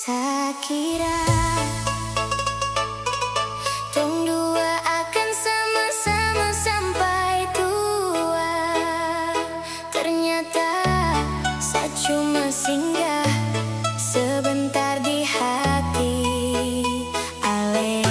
Sakira tong dua akan sama-sama sampai tua. Ternyata saya cuma singgah sebentar di hati Ale.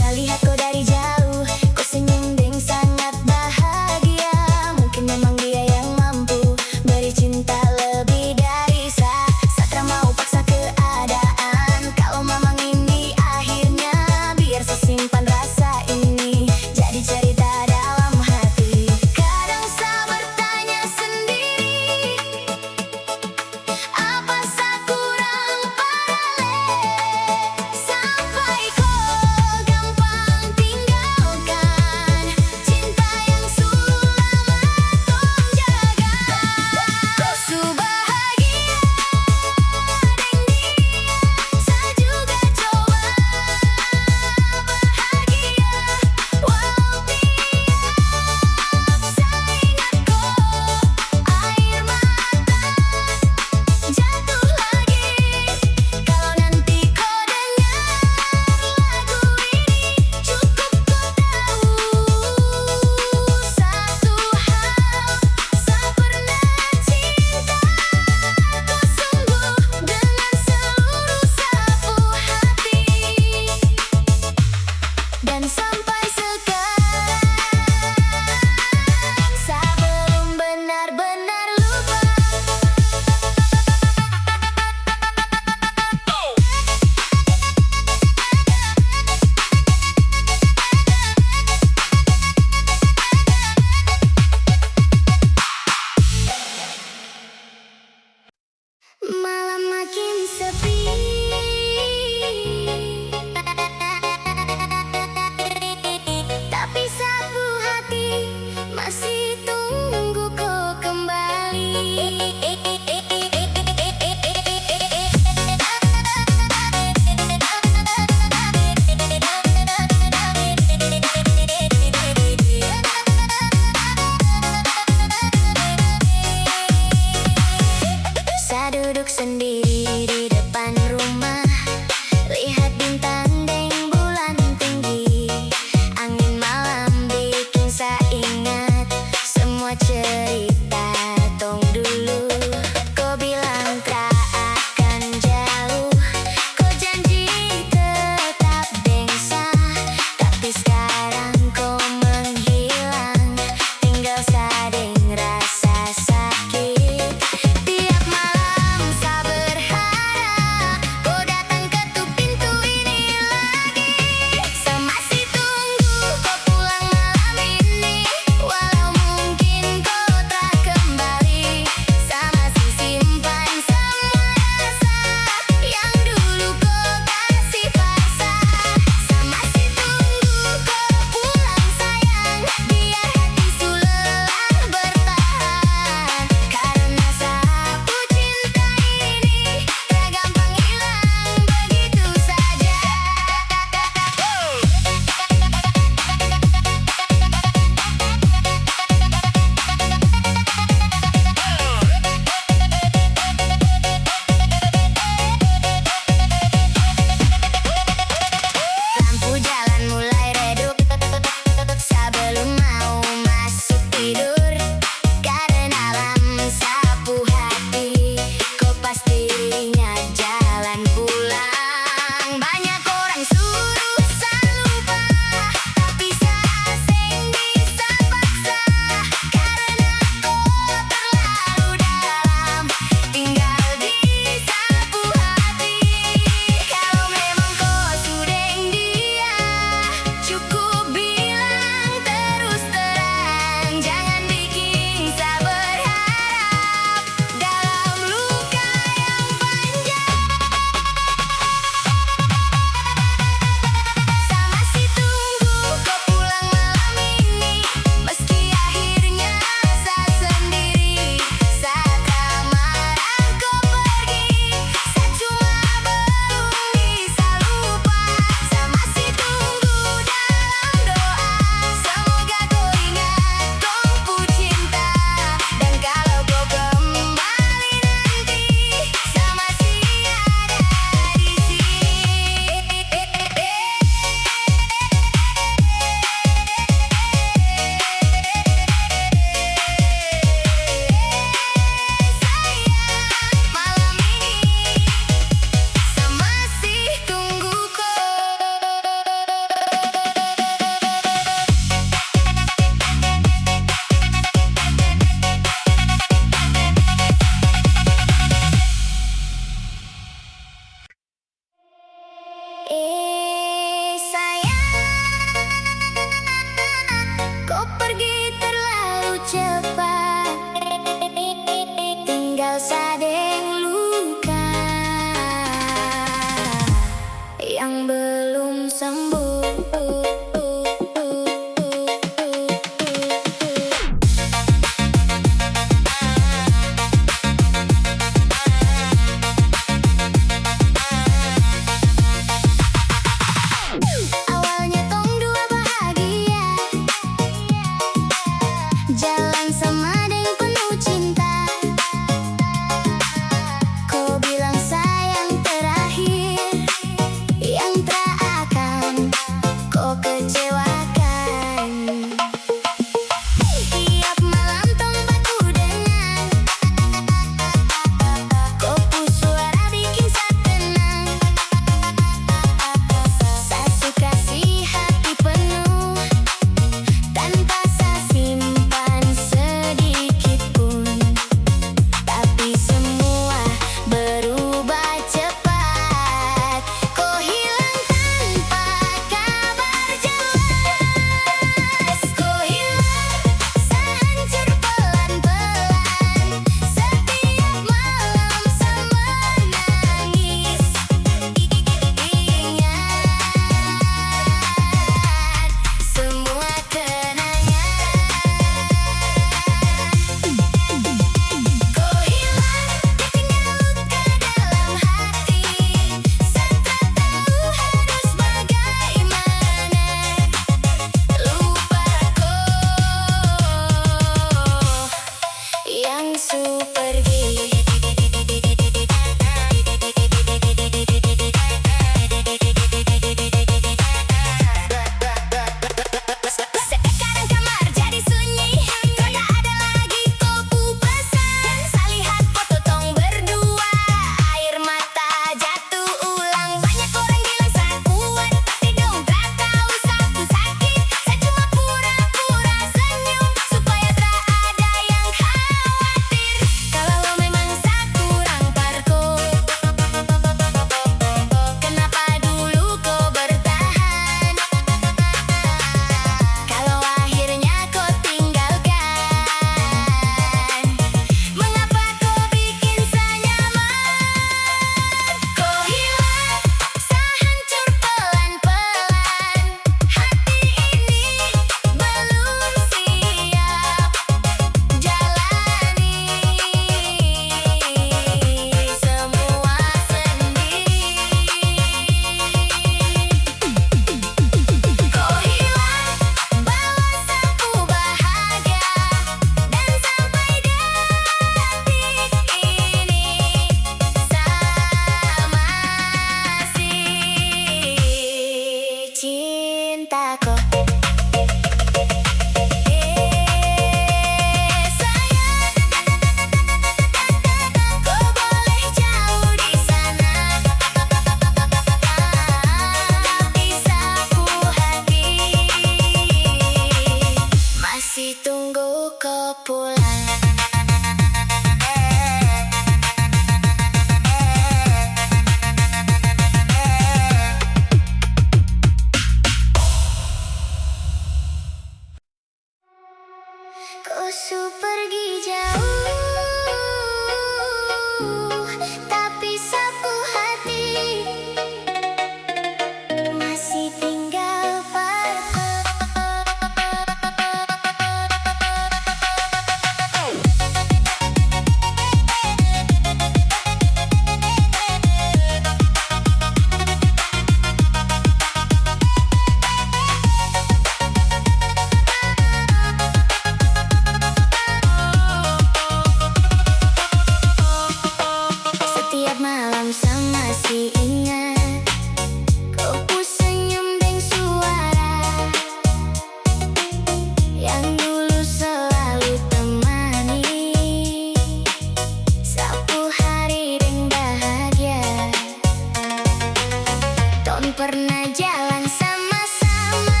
Dong pernah jalan sama-sama,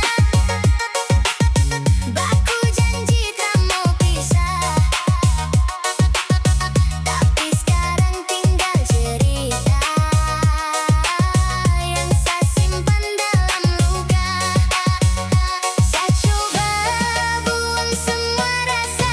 baku janji tak mau pisah. Tapi sekarang tinggal cerita yang saya simpan dalam luka. Saya coba buang semua rasa,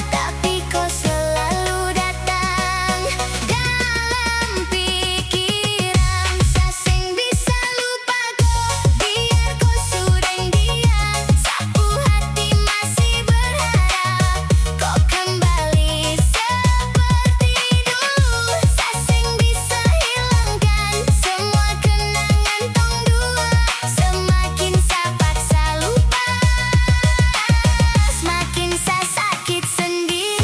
tapi kau selalu datang dalam pikiran. Saya sing bisa lupa kau, biar kau sudah dia. Sapu hati masih berharap kau kembali seperti dulu. Saya sing bisa hilangkan semua kenangan tong dua. Semakin saya paksa lupa, semakin saya sakit sendiri.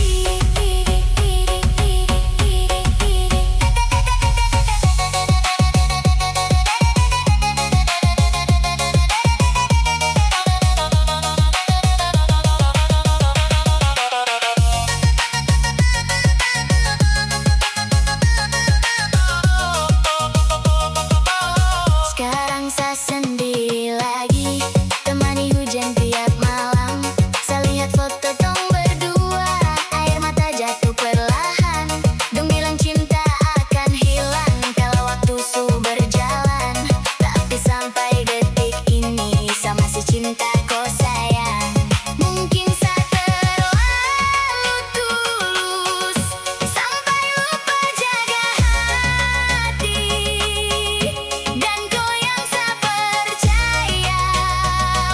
Sekarang saya sendiri lagi, temani hujan tiap malam. Saya lihat foto dong berdua, air mata jatuh perlahan. Dong bilang cinta akan hilang kalau waktu su berjalan. Tapi sampai detik ini saya masih cinta kau sayang. Mungkin saya terlalu tulus sampai lupa jaga hati, dan kau yang saya percaya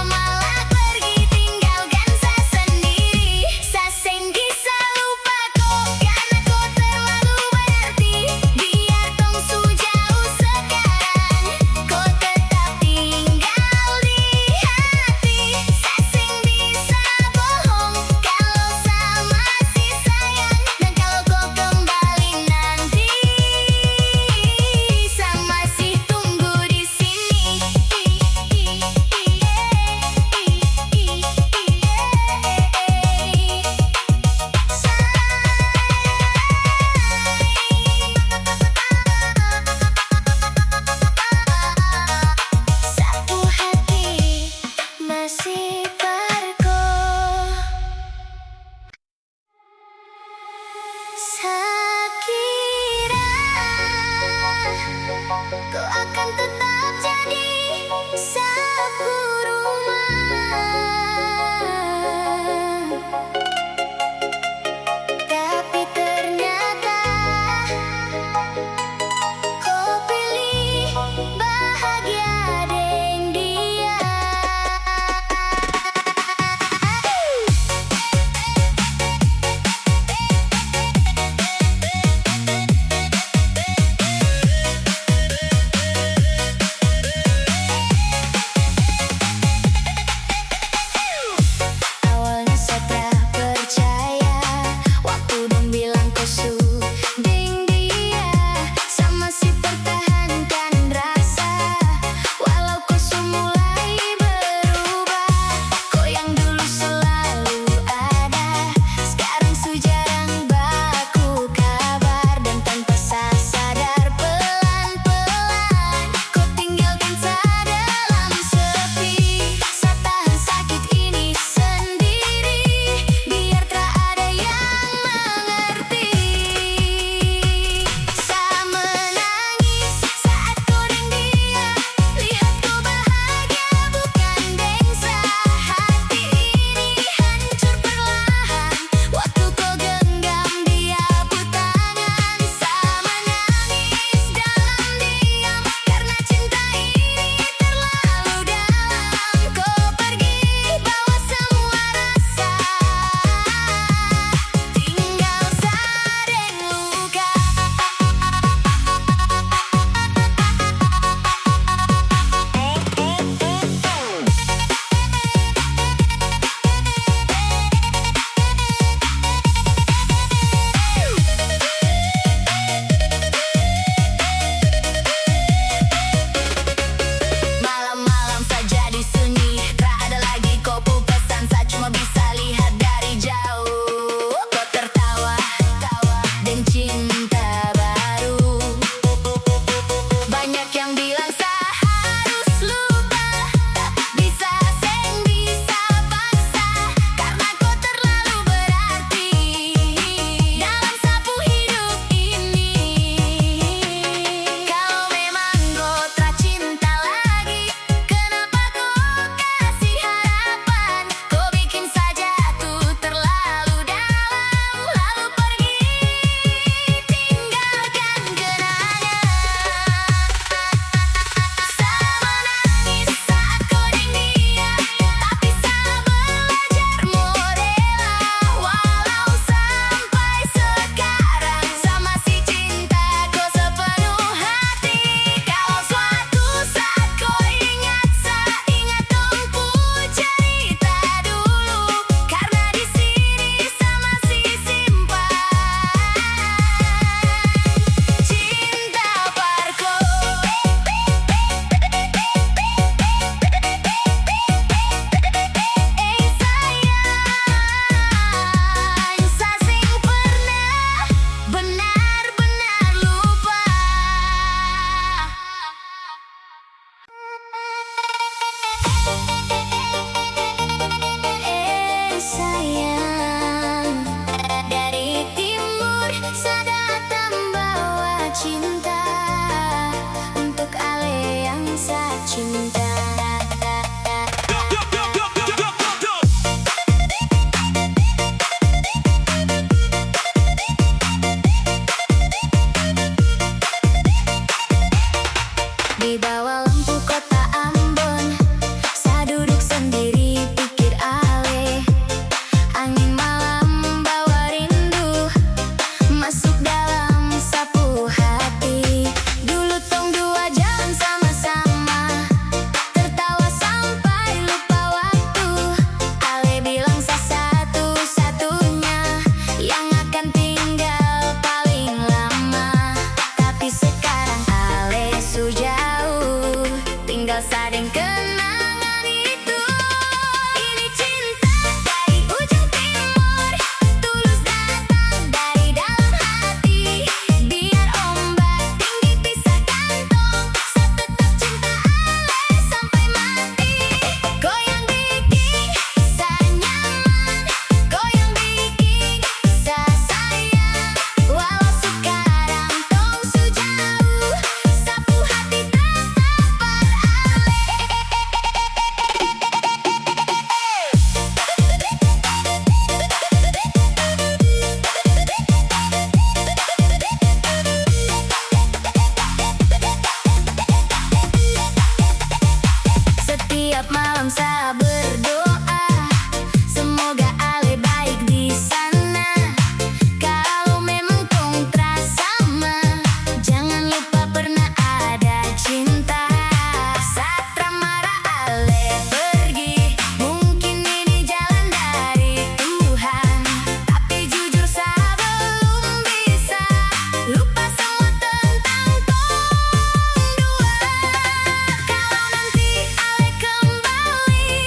malah pergi tinggalkan saya sendiri. Saya sing bisa lupa kau karena kau terlalu berarti. Biar tong su jauh sekarang, kau tetap tinggal di hati. Saya sing bisa bohong kalau saya masih sayang, dan kalau kau kembali nanti saya masih tunggu di sini. Satu hati masih bergoyang. Sekira kau akan tetap jadi sapu rumah, tapi ternyata kau pilih bahagia dengan dia. Di bawah lampu kota Ambon, saya duduk sendiri pikir ale. Angin malam bawa rindu masuk dalam sapu hati. Dulu tong dua jalan sama-sama, tertawa sampai lupa waktu. Ale bilang saya satu-satunya yang akan tinggal paling lama. Tapi sekarang ale sudah jauh, tinggal sadeng kenangan itu. Ini cinta dari ujung timur, tulus datang dari dalam hati. Biar ombak tinggi pisahkan tong, saya tetap cinta ale sampai mati. Goyang bikin saya nyaman, goyang bikin saya sayang. Walau sekarang tong su jauh, sapu hati tetap berale. Setiap malam saya berdoa, semoga ale baik di sana. Kalau memang tong terasa sama, jangan lupa pernah ada cinta. Saat marah ale pergi, mungkin ini jalan dari Tuhan. Tapi jujur saya belum bisa lupa semua tentang tong dua. Kalau nanti ale kembali,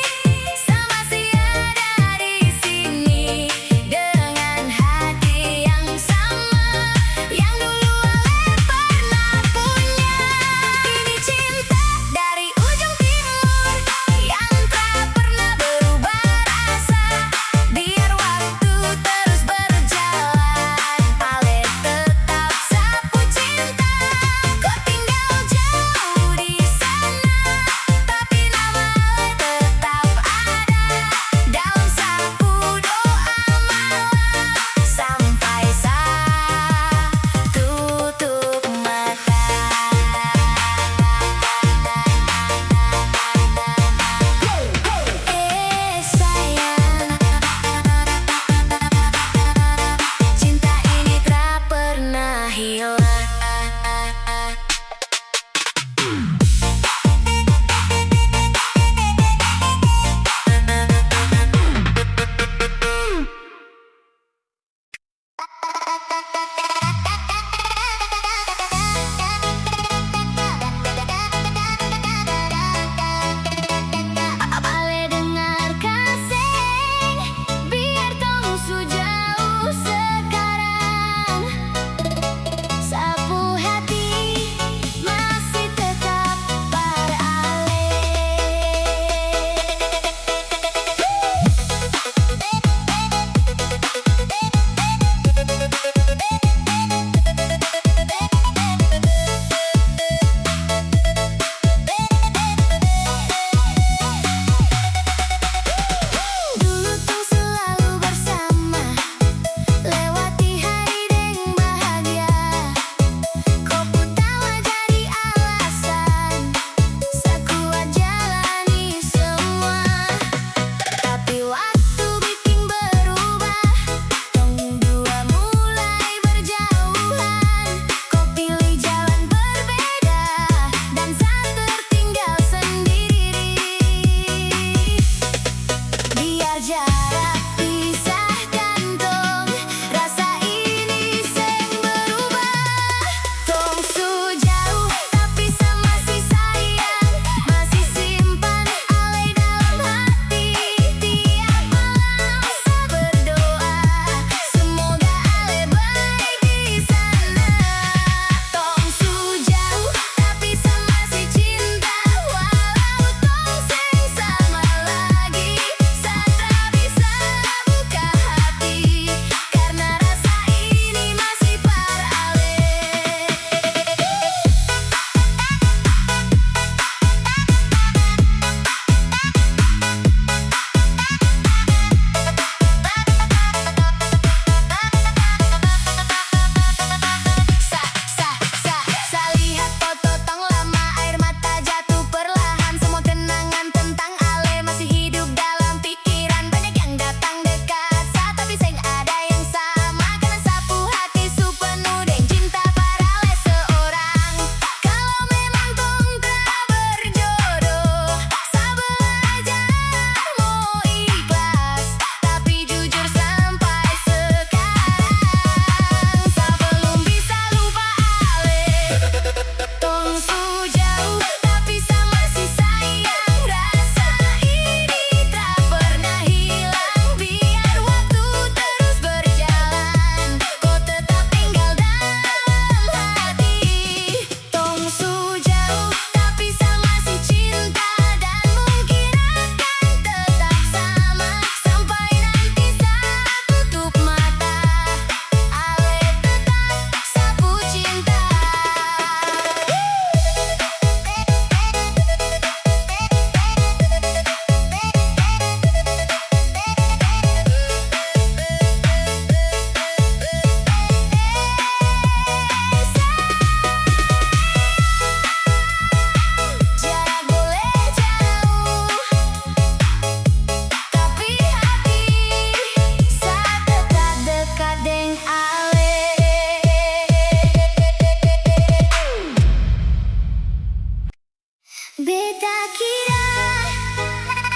Beta kira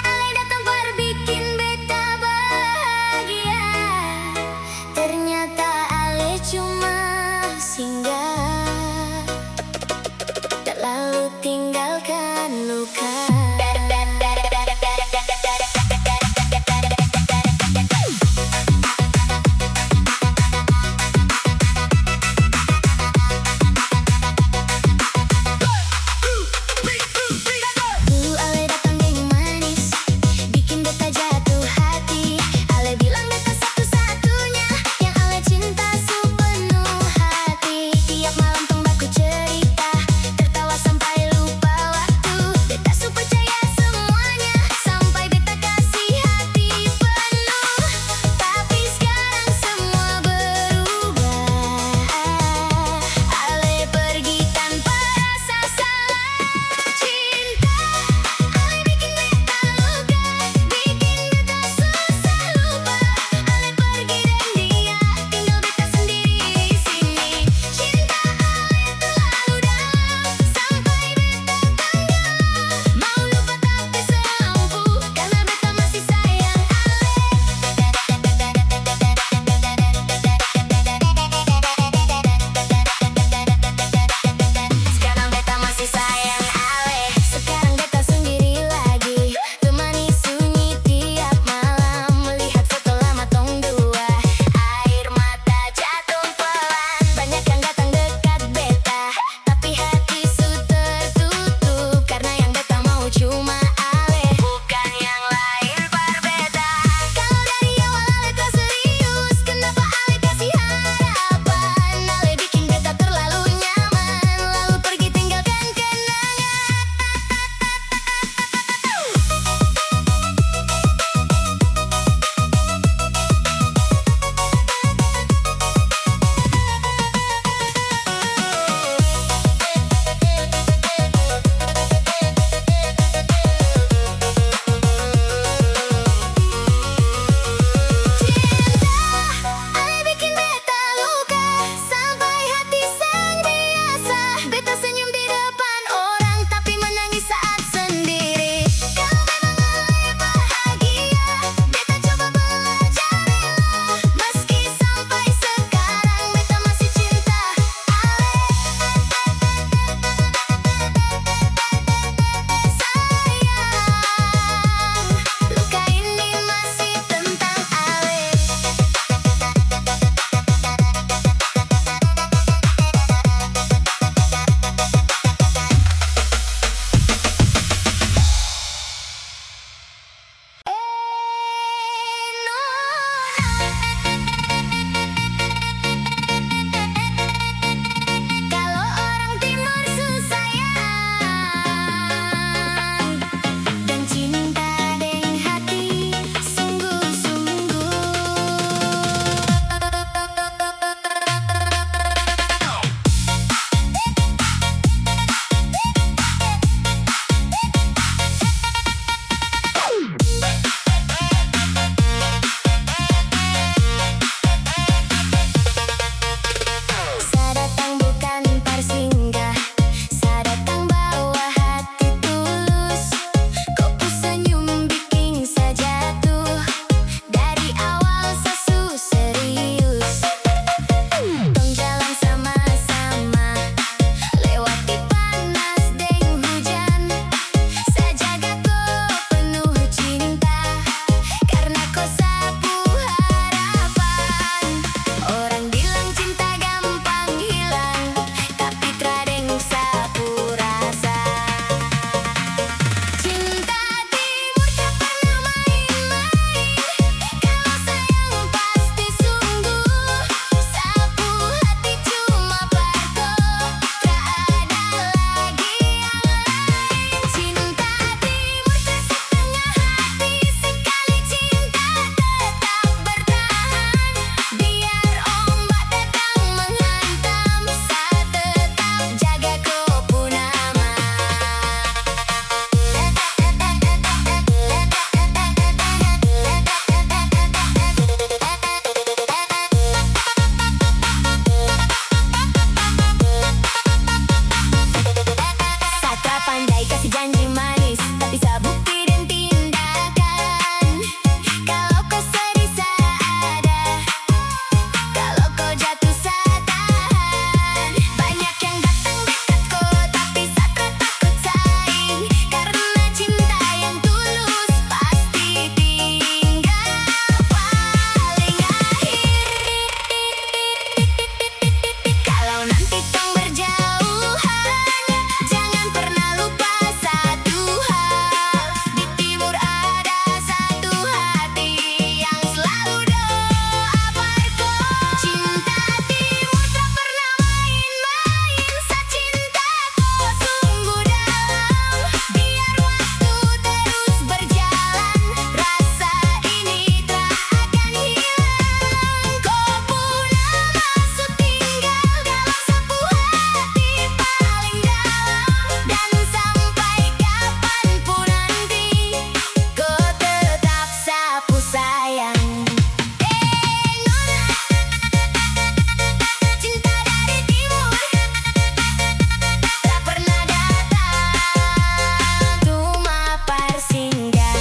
Ale datang berbikin beta bahagia. Ternyata Ale cuma singgah, tak lalu tinggalkan luka. Dulu Ale datang geng manis, bikin beta jatuh hati. Ale bilang beta satu-satunya yang Ale cinta sepenuh hati. Tiap malam tong baku cerita, tertawa sampai lupa waktu. Beta kasih janji manis, tak bisa bukti dan tindakan. Kalau kau sedih saya ada, kalau kau jatuh saya tahan. Banyak yang datang dekatku, tapi saya takut saing. Karena cinta yang tulus pasti tinggal paling akhir. Kalau nanti tong berjauhan, jangan pernah lupa satu hal. Di timur ada satu hati yang selalu doa berkau. Cinta timur tak pernah main-main. Sa cinta kau sungguh dalam. Biar waktu terus berjalan, rasa ini tak akan hilang. Kau pun masuk tinggal dalam sapu hati paling dalam. Dan sampai kapanpun nanti, kau tetap sapu sayang. Nona, cinta dari timur tak pernah datang, cuma bersinggah.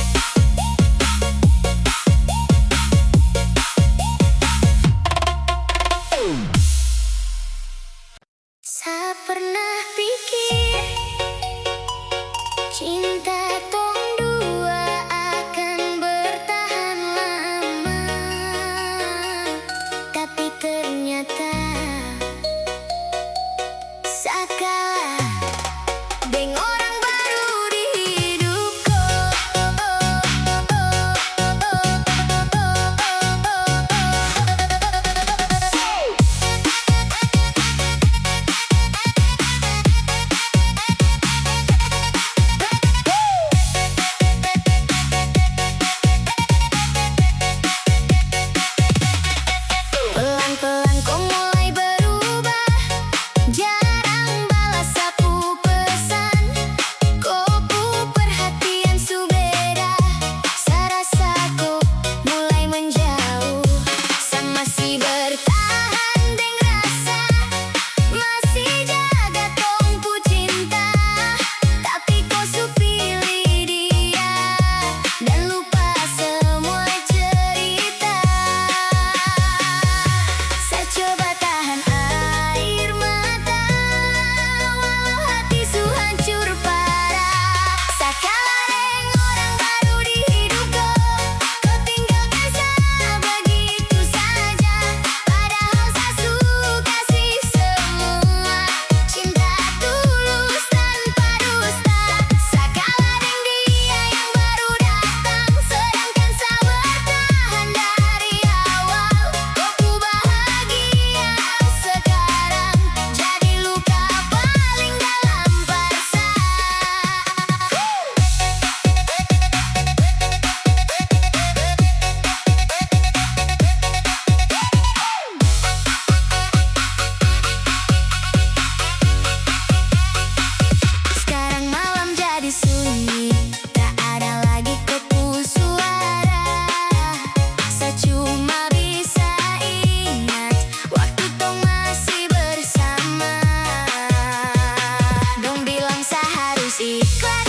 Saya pernah pikir cinta tong dua akan bertahan lama, tapi ternyata saya kalah deng orang baru di hidupku. Pelan-pelan kau mulai berubah, jarang balas sapu pesan. Kau perhatian su beda, saya rasa kau mulai menjauh. Saya masih bertahan deng rasa, masih jaga tong pu cinta. Tapi kau su pilih dia dan lupa semua cerita. Saya coba tahan air mata, walau hati su hancur parah. Saya kalah deng orang baru di hidupku. Kau tinggalkan saya begitu saja, padahal saya su kasih semua. Cinta tulus tanpa dusta. Saya kalah deng dia yang baru datang, sedangkan saya bertahan dari awal. Kau bahagia sekarang, jadi luka paling dalam persa. Sekarang malam jadi sunyi, tak ada lagi kepu suara. Saya cuma bisa ingat waktu tong masih bersama. Dong bilang saya harus ikhlas,